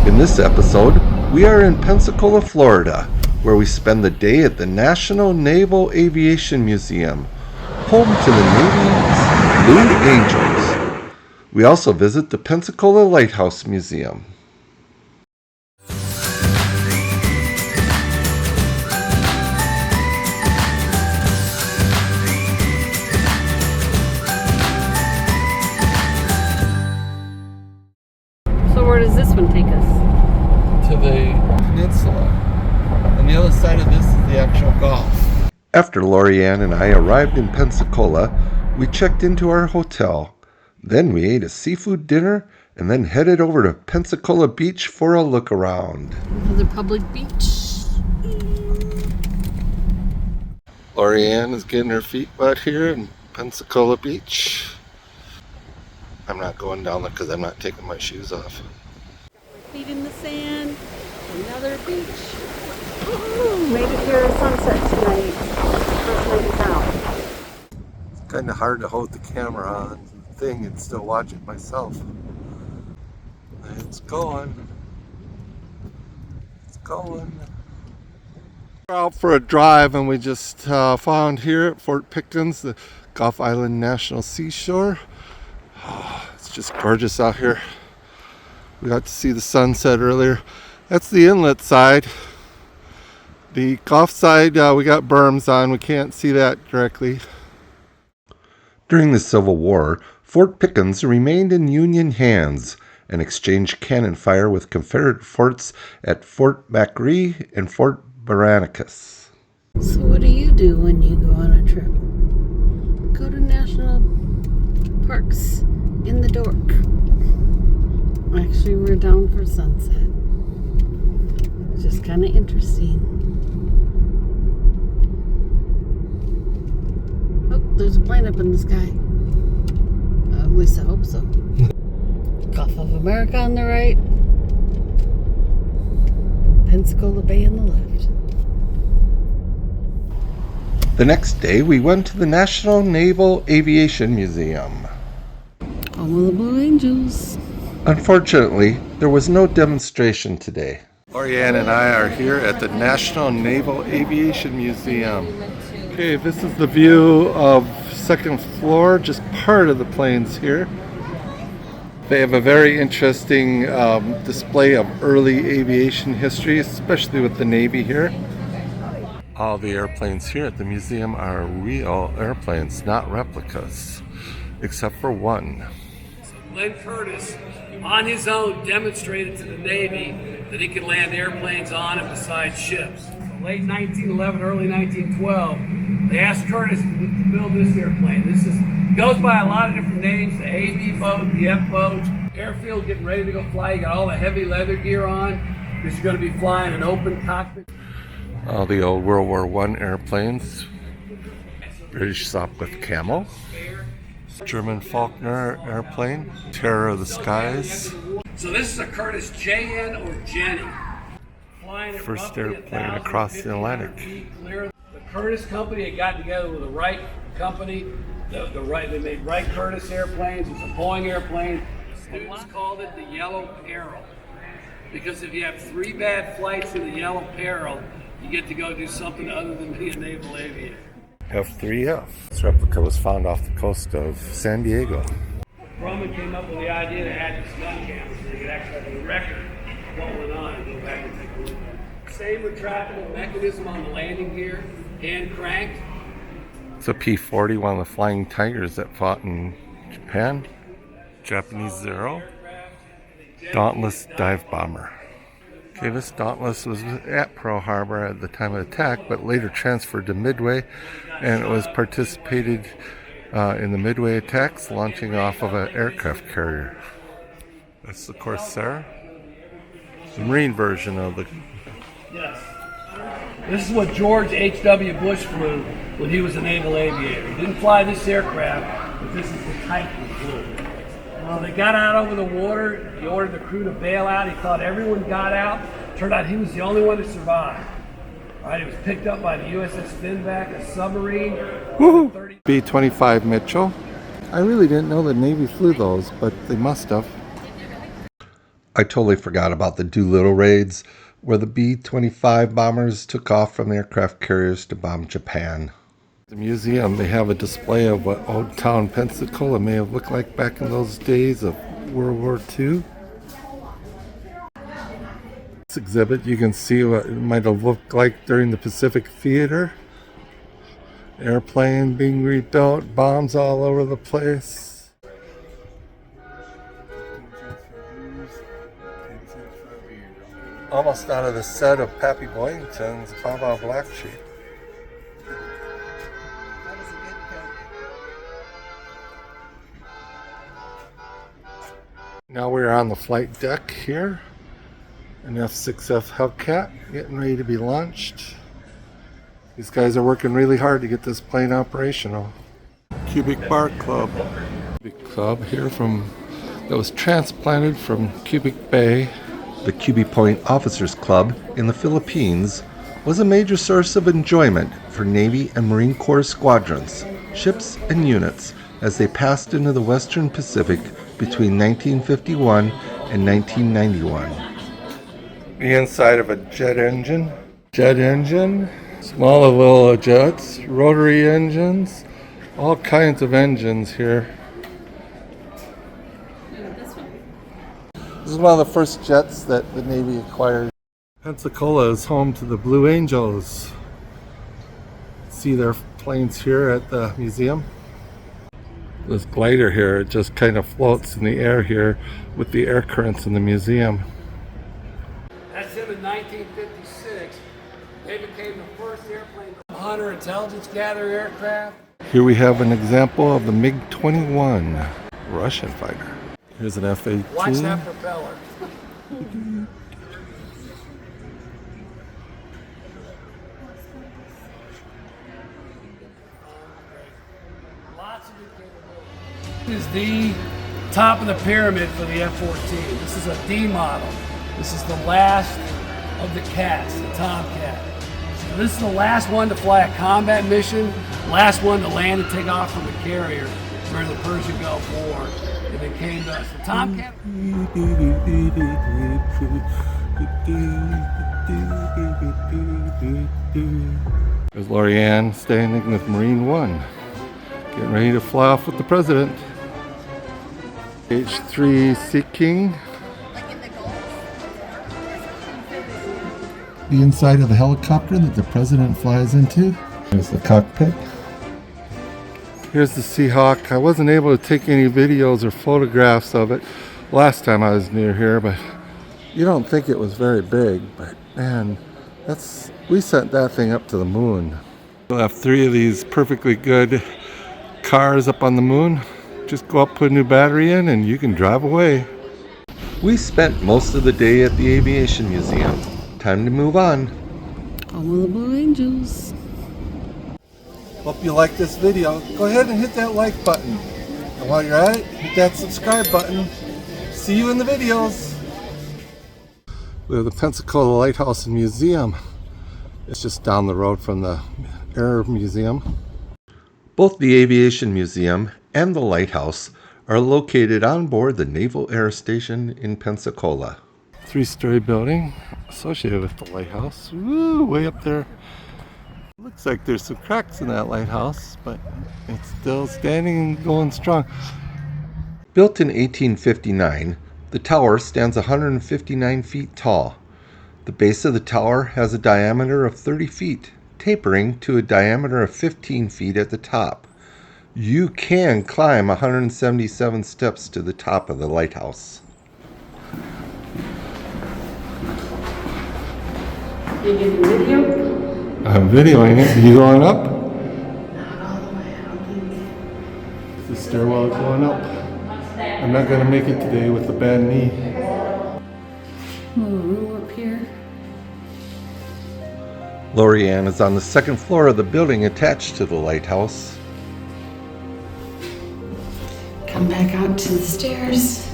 In this episode, we are in Pensacola, Florida, where we spend the day at the National Naval Aviation Museum, home to the Navy's Blue Angels. We also visit the Pensacola Lighthouse Museum. So where does this one take us? To the peninsula. On the other side of this is the actual Gulf. After Lorianne and I arrived in Pensacola, we checked into our hotel. Then we ate a seafood dinner and then headed over to Pensacola Beach for a look around. Another public beach. Lorianne is getting her feet wet here in Pensacola Beach. I'm not going down there because I'm not taking my shoes off. Feet in the sand. Another beach. Ooh, made it here at sunset tonight. First night is out. It's kind of hard to hold the camera on the thing and still watch it myself. It's going. It's going. We're out for a drive and we just found here at Fort Pickens, the Gulf Island National Seashore. Oh, it's just gorgeous out here. We got to see the sunset earlier. That's the inlet side. The Gulf side, we got berms on. We can't see that directly. During the Civil War, Fort Pickens remained in Union hands and exchanged cannon fire with Confederate forts at Fort McRee and Fort Baranicus. So what do you do when you go on a trip? Go to national parks in the dork. Actually, we're down for sunset. Just kind of interesting. Oh, there's a plane up in the sky. At least I hope so. Gulf of America on the right. Pensacola Bay on the left. The next day, we went to the National Naval Aviation Museum. Home of the Blue Angels. Unfortunately, there was no demonstration today. Lorianne and I are here at the National Naval Aviation Museum. Okay, this is the view of second floor, just part of the planes here. They have a very interesting display of early aviation history, especially with the Navy here. All the airplanes here at the museum are real airplanes, not replicas, except for one. Glenn Curtiss, on his own, demonstrated to the Navy that he could land airplanes on and beside ships. Late 1911, early 1912, they asked Curtiss to build this airplane. This goes by a lot of different names: the AV boat, the F boat. Airfield getting ready to go fly. You got all the heavy leather gear on because you're going to be flying an open cockpit. All the old World War I airplanes. British Sopwith Camel. German Faulkner airplane. Terror of the Skies. So this is a Curtiss JN or Jenny. First airplane across the Atlantic. The Curtiss company had gotten together with the Wright company. They made Wright Curtiss airplanes. It's a Boeing airplane. Students called it the Yellow Peril because if you have 3 bad flights in the Yellow Peril, you get to go do something other than be a naval aviator. F3F. This replica was found off the coast of San Diego. Grumman came up with the idea to add this gun cam so they could actually have a record of what went on and go back and take a look at it. Same retractable mechanism on the landing gear, hand cranked. It's a P-40, one of the Flying Tigers that fought in Japan. Japanese Zero. Dauntless dive bomber. Okay, this Dauntless was at Pearl Harbor at the time of attack, but later transferred to Midway, and it was participated in the Midway attacks, launching off of an aircraft carrier. That's the Corsair, the Marine version of the. Yes. This is what George H.W. Bush flew when he was a naval aviator. He didn't fly this aircraft, but this is the type he flew. They got out over the water. He ordered the crew to bail out. He thought everyone got out. Turned out he was the only one to survive. All right, he was picked up by the USS Finback, a submarine. B-25 Mitchell. I really didn't know the Navy flew those, but they must have. I totally forgot about the Doolittle raids, where the B-25 bombers took off from aircraft carriers to bomb Japan. The museum, they have a display of what Old Town Pensacola may have looked like back in those days of World War II. This exhibit, you can see what it might have looked like during the Pacific Theater. Airplane being rebuilt, bombs all over the place. Almost out of the set of Pappy Boyington's Baba Black Sheep. Now we're on the flight deck here. An F-6F Hellcat getting ready to be launched. These guys are working really hard to get this plane operational. Cubic Bar Club. Cubic Club here that was transplanted from Cubic Bay. The Cubic Point Officers Club in the Philippines was a major source of enjoyment for Navy and Marine Corps squadrons, ships, and units as they passed into the Western Pacific between 1951 and 1991. The inside of a jet engine, smaller little jets, rotary engines, all kinds of engines here. This is one of the first jets that the Navy acquired. Pensacola is home to the Blue Angels. See their planes here at the museum. This glider here, it just kind of floats in the air here with the air currents in the museum. That's him in 1956. They became the first airplane hunter intelligence gathering aircraft. Here we have an example of the MiG-21 Russian fighter. Here's an F-18. Watch that propeller. Lots of good capability. This is the top of the pyramid for the F-14. This is a D model. This is the last of the cats, the Tomcat. So this is the last one to fly a combat mission, last one to land and take off from a carrier during the Persian Gulf War. And it came to us. The Tomcat. There's Lorianne standing with Marine One, getting ready to fly off with the president. H3 Sea King. The inside of the helicopter that the president flies into. There's the cockpit. Here's the Seahawk. I wasn't able to take any videos or photographs of it last time I was near here, but you don't think it was very big, but man, we sent that thing up to the moon. We'll have 3 of these perfectly good cars up on the moon. Just go up, put a new battery in, and you can drive away. We spent most of the day at the Aviation Museum. Time to move on. All of the Blue Angels. Hope you like this video. Go ahead and hit that like button. And while you're at it, hit that subscribe button. See you in the videos. We have the Pensacola Lighthouse and Museum. It's just down the road from the Air Museum. Both the Aviation Museum and the Lighthouse are located on board the Naval Air Station in Pensacola. 3-story building associated with the lighthouse. Woo, way up there. Looks like there's some cracks in that lighthouse, but it's still standing and going strong. Built in 1859, the tower stands 159 feet tall. The base of the tower has a diameter of 30 feet, tapering to a diameter of 15 feet at the top. You can climb 177 steps to the top of the lighthouse. You getting video? I'm videoing it. Are you going up? Not all the way, I don't think. The stairwell going up. I'm not going to make it today with the bad knee. Little room up here. Lorianne is on the second floor of the building attached to the lighthouse. Come back out to the stairs.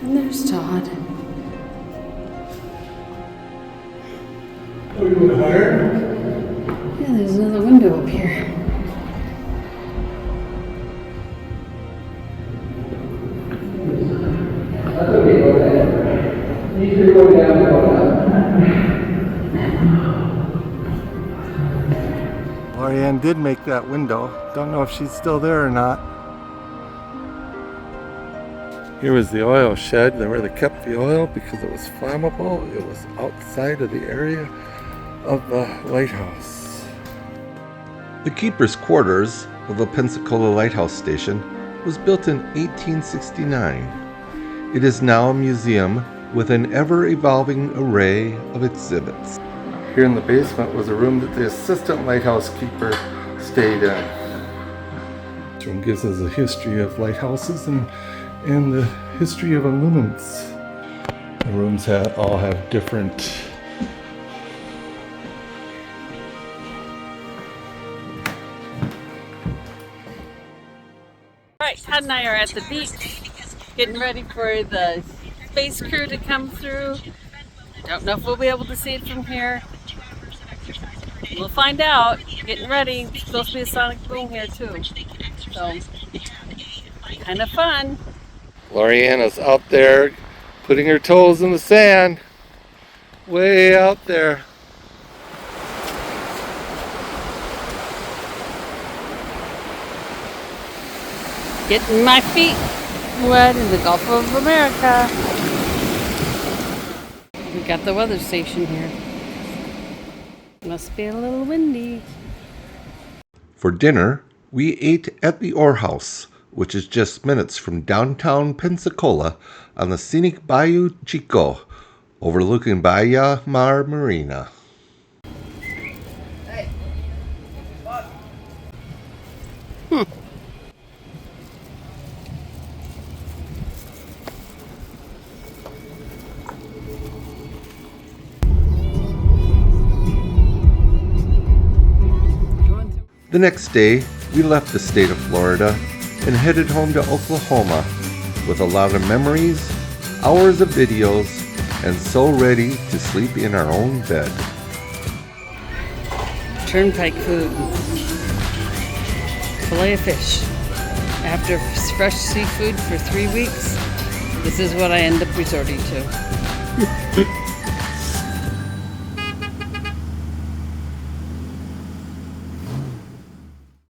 And there's Todd. Are you going higher? Yeah, there's another window up here. did make that window. Don't know if she's still there or not. Here was the oil shed where they kept the oil because it was flammable. It was outside of the area of the lighthouse. The keeper's quarters of the Pensacola Lighthouse Station was built in 1869. It is now a museum with an ever-evolving array of exhibits. Here in the basement was a room that the assistant lighthouse keeper stayed in. This room gives us a history of lighthouses and the history of illuminance. The rooms all have different Alright, Todd and I are at the beach, getting ready for the space crew to come through. Don't know if we'll be able to see it from here. We'll find out. Getting ready. It's supposed to be a sonic boom here too. So, kind of fun. Loriana's out there putting her toes in the sand. Way out there. Getting my feet wet in the Gulf of America. We got the weather station here. Must be a little windy. For dinner, we ate at the Ore House, which is just minutes from downtown Pensacola on the scenic Bayou Chico, overlooking Bahia Mar Marina. The next day, we left the state of Florida and headed home to Oklahoma with a lot of memories, hours of videos, and so ready to sleep in our own bed. Turnpike food. Filet of fish. After fresh seafood for 3 weeks, this is what I end up resorting to.